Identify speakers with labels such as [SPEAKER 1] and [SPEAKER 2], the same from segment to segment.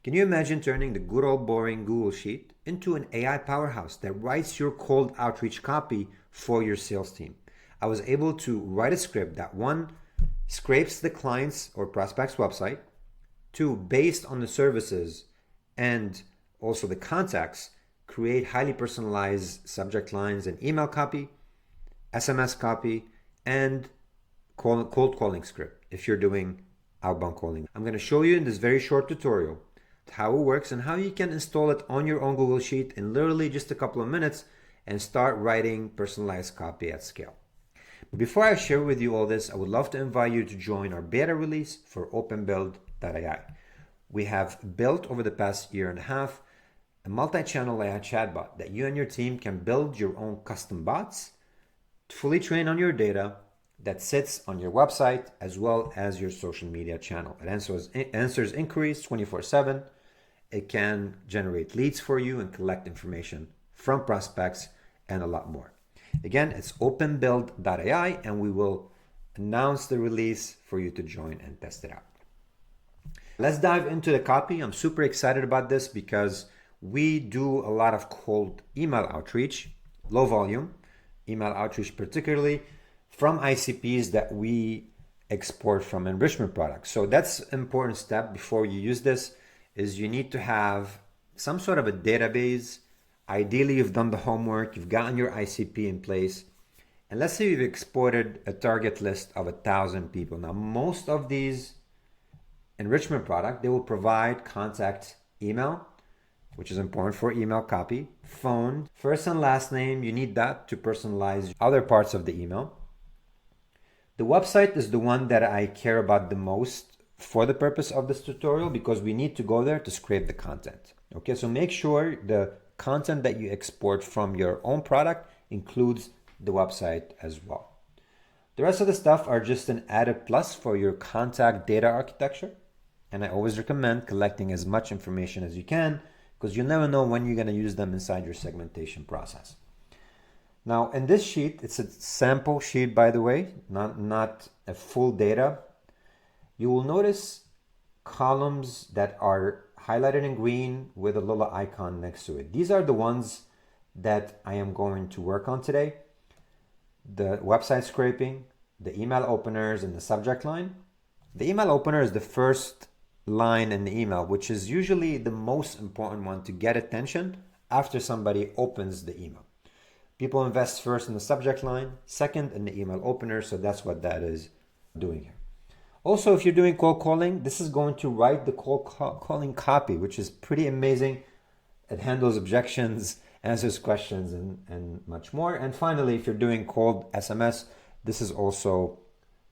[SPEAKER 1] Can you imagine turning the good old boring Google Sheet into an AI powerhouse that writes your cold outreach copy for your sales team? I was able to write a script that, one, scrapes the client's or prospect's website, two, based on the services and also the contacts, create highly personalized subject lines and email copy, SMS copy, and cold calling script if you're doing outbound calling. I'm going to show you in this very short tutorial how it works and how you can install it on your own Google Sheet in literally just a couple of minutes and start writing personalized copy at scale. But before I share with you all this, I would love to invite you to join our beta release for OpenBuild.ai. We have built over the past year and a half a multi-channel AI chatbot that you and your team can build your own custom bots, fully trained on your data, that sits on your website as well as your social media channel. It answers inquiries 24/7. It can generate leads for you and collect information from prospects and a lot more. Again, it's OpenBuild.ai, and we will announce the release for you to join and test it out. Let's dive into the copy. I'm super excited about this because we do a lot of cold email outreach, low volume email outreach, particularly from ICPs that we export from enrichment products. So that's an important step before you use this, is you need to have some sort of a database. Ideally, you've done the homework, you've gotten your ICP in place, and let's say you've exported a target list of 1,000 people. Now, most of these enrichment products, they will provide contact email, which is important for email copy, phone, first and last name. You need that to personalize other parts of the email. The website is the one that I care about the most for the purpose of this tutorial, because we need to go there to scrape the content. Okay, so make sure the content that you export from your own product includes the website as well. The rest of the stuff are just an added plus for your contact data architecture. And I always recommend collecting as much information as you can, because you never know when you're going to use them inside your segmentation process. Now, in this sheet, it's a sample sheet, by the way, not a full data. You will notice columns that are highlighted in green with a little icon next to it. These are the ones that I am going to work on today. The website scraping, the email openers, and the subject line. The email opener is the first line in the email, which is usually the most important one to get attention after somebody opens the email. People invest first in the subject line, second in the email opener, so that's what that is doing here. Also, if you're doing cold calling, this is going to write the cold calling copy, which is pretty amazing. It handles objections, answers questions, and much more. And finally, if you're doing cold SMS, this is also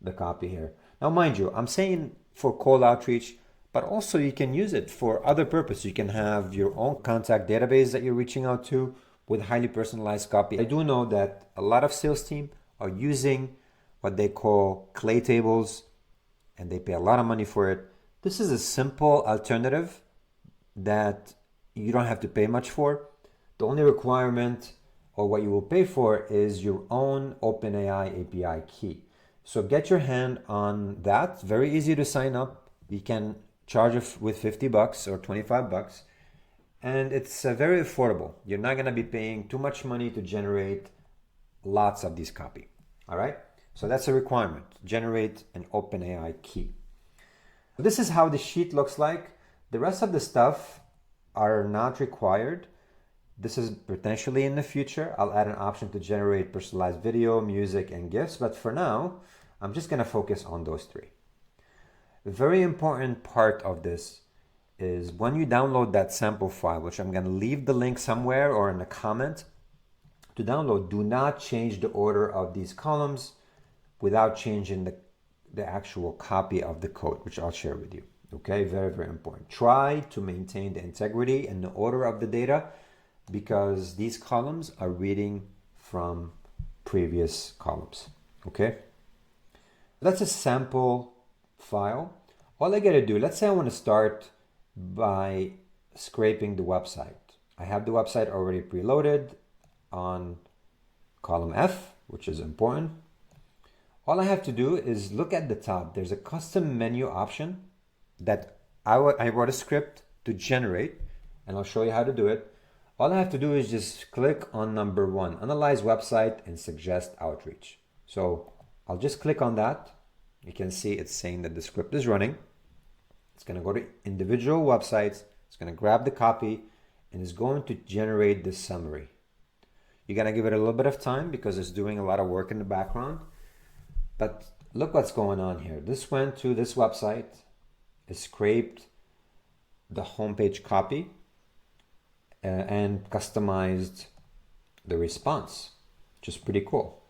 [SPEAKER 1] the copy here. Now, mind you, I'm saying for cold outreach, but also you can use it for other purposes. You can have your own contact database that you're reaching out to with highly personalized copy. I do know that a lot of sales team are using what they call clay tables, and they pay a lot of money for it. This is a simple alternative that you don't have to pay much for. The only requirement, or what you will pay for, is your own OpenAI API key. So get your hand on that. It's very easy to sign up. You can charge it with $50 or $25, and it's very affordable. You're not going to be paying too much money to generate lots of these copy. All right, so that's a requirement. Generate an OpenAI key. This is how the sheet looks like. The rest of the stuff are not required. This is potentially in the future. I'll add an option to generate personalized video, music, and GIFs, but for now, I'm just going to focus on those three. A very important part of this is when you download that sample file, which I'm going to leave the link somewhere or in a comment to download, do not change the order of these columns without changing the actual copy of the code, which I'll share with you. Okay, very, very important. Try to maintain the integrity and the order of the data, because these columns are reading from previous columns. Okay, that's a sample file. All I gotta do, let's say I want to start by scraping the website. I have the website already preloaded on column F, which is important. All I have to do is look at the top. There's a custom menu option that I wrote a script to generate, and I'll show you how to do it. All I have to do is just click on number 1, analyze website and suggest outreach. So I'll just click on that. You can see it's saying that the script is running. It's going to go to individual websites. It's going to grab the copy and it's going to generate this summary. You're going to give it a little bit of time because it's doing a lot of work in the background. But look what's going on here. This went to this website. It scraped the homepage copy and customized the response, which is pretty cool.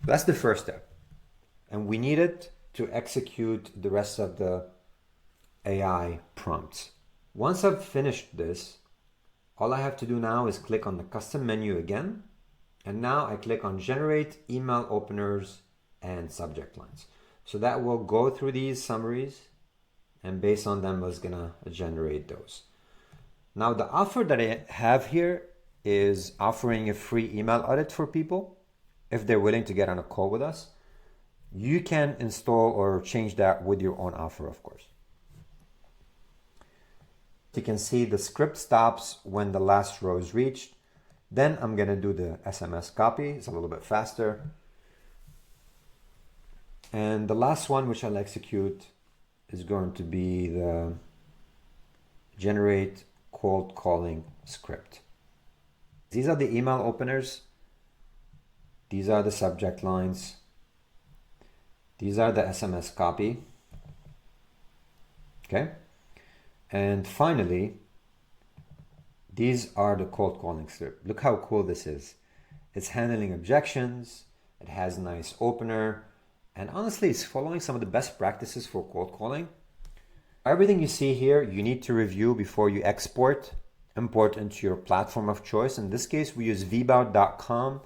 [SPEAKER 1] That's the first step. And we need it to execute the rest of the AI prompts. Once I've finished this, all I have to do now is click on the custom menu again. And now I click on generate email openers and subject lines. So that will go through these summaries and based on them is gonna generate those. Now the offer that I have here is offering a free email audit for people if they're willing to get on a call with us. You can install or change that with your own offer, of course. You can see the script stops when the last row is reached. Then I'm gonna do the SMS copy. It's a little bit faster. And the last one, which I'll execute, is going to be the generate cold calling script. These are the email openers. These are the subject lines. These are the SMS copy. Okay. And finally, these are the cold calling script. Look how cool this is. It's handling objections. It has a nice opener. And honestly, it's following some of the best practices for cold calling. Everything you see here, you need to review before you import into your platform of choice. In this case, we use vbout.com,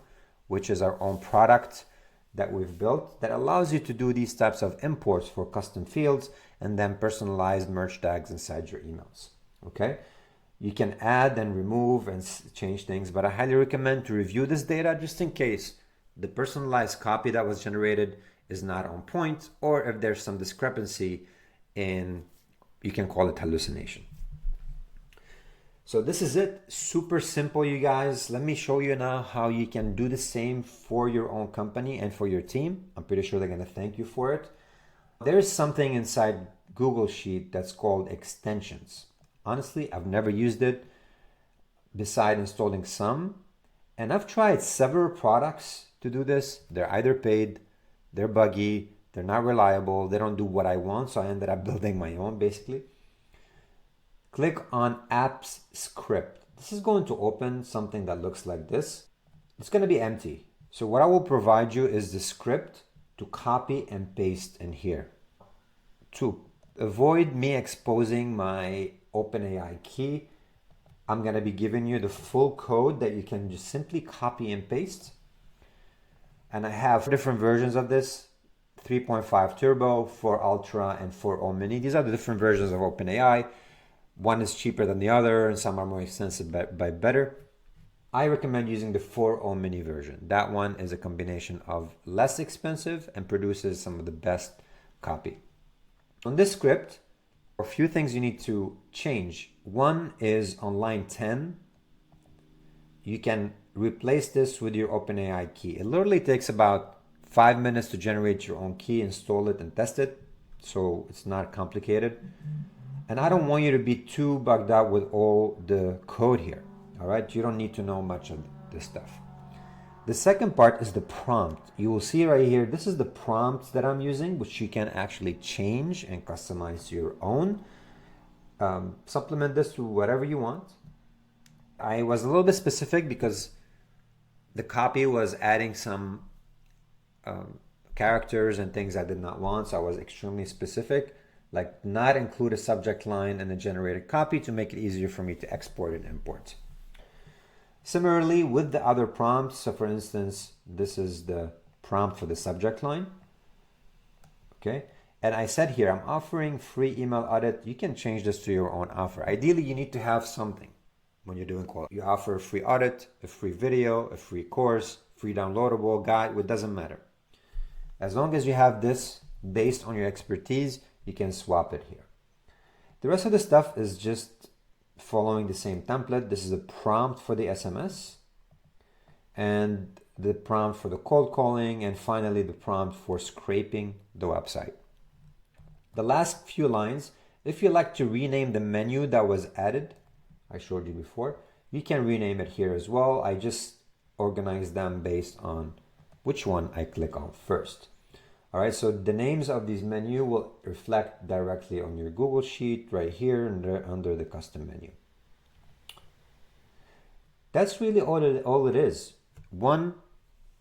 [SPEAKER 1] which is our own product that we've built that allows you to do these types of imports for custom fields and then personalized merge tags inside your emails. Okay. You can add and remove and change things, but I highly recommend to review this data just in case the personalized copy that was generated is not on point, or if there's some discrepancy in, you can call it hallucination. So this is it. Super simple, you guys. Let me show you now how you can do the same for your own company and for your team. I'm pretty sure they're going to thank you for it. There's something inside Google Sheet that's called extensions. Honestly, I've never used it besides installing some. And I've tried several products to do this. They're either paid, they're buggy, they're not reliable, they don't do what I want. So I ended up building my own basically. Click on Apps Script. This is going to open something that looks like this. It's going to be empty. So what I will provide you is the script to copy and paste in here. To avoid me exposing my OpenAI key, I'm going to be giving you the full code that you can just simply copy and paste. And I have different versions of this: 3.5 Turbo, 4 Ultra, and 4.0 Mini. These are the different versions of OpenAI. One is cheaper than the other, and some are more expensive but better. I recommend using the 4.0 Mini version. That one is a combination of less expensive and produces some of the best copy. On this script, a few things you need to change. One is on line 10. You can replace this with your OpenAI key. It literally takes about 5 minutes to generate your own key, install it, and test it. So it's not complicated. And I don't want you to be too bugged out with all the code here. All right, you don't need to know much of this stuff. The second part is the prompt. You will see right here, this is the prompt that I'm using, which you can actually change and customize your own. Supplement this to whatever you want. I was a little bit specific because the copy was adding some characters and things I did not want. So I was extremely specific, like not include a subject line in the generated copy to make it easier for me to export and import. Similarly with the other prompts, so for instance, this is the prompt for the subject line. Okay, and I said here, I'm offering free email audit. You can change this to your own offer. Ideally, you need to have something when you're doing quality. You offer a free audit, a free video, a free course, free downloadable guide, it doesn't matter. As long as you have this based on your expertise, you can swap it here. The rest of the stuff is just following the same template. This is a prompt for the SMS and the prompt for the cold calling, and finally the prompt for scraping the website. The last few lines, if you like to rename the menu that was added, I showed you before, you can rename it here as well. I just organize them based on which one I click on first. All right, so the names of these menu will reflect directly on your Google Sheet right here under the custom menu. That's really all it is. 1,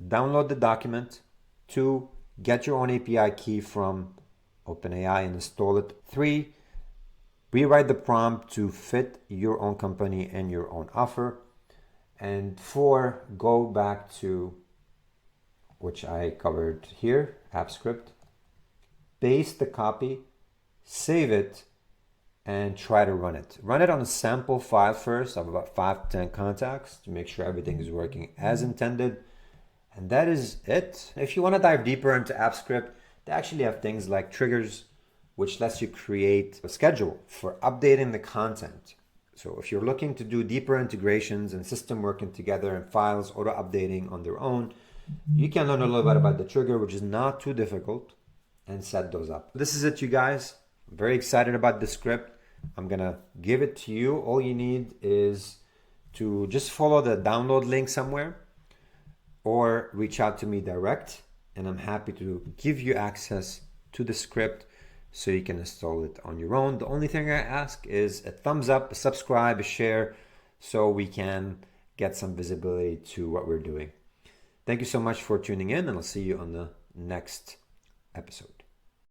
[SPEAKER 1] download the document. 2, get your own API key from OpenAI and install it. 3, rewrite the prompt to fit your own company and your own offer. And 4, go back to, which I covered here, AppScript, paste the copy, save it, and try to run it. Run it on a sample file first of about 5 to 10 contacts to make sure everything is working as intended. And that is it. If you want to dive deeper into AppScript, they actually have things like triggers, which lets you create a schedule for updating the content. So if you're looking to do deeper integrations and system working together and files auto-updating on their own, you can learn a little bit about the trigger, which is not too difficult, and set those up. This is it, you guys. I'm very excited about the script. I'm gonna give it to you. All you need is to just follow the download link somewhere or reach out to me direct, and I'm happy to give you access to the script so you can install it on your own. The only thing I ask is a thumbs up, a subscribe, a share, so we can get some visibility to what we're doing. Thank you so much for tuning in, and I'll see you on the next episode.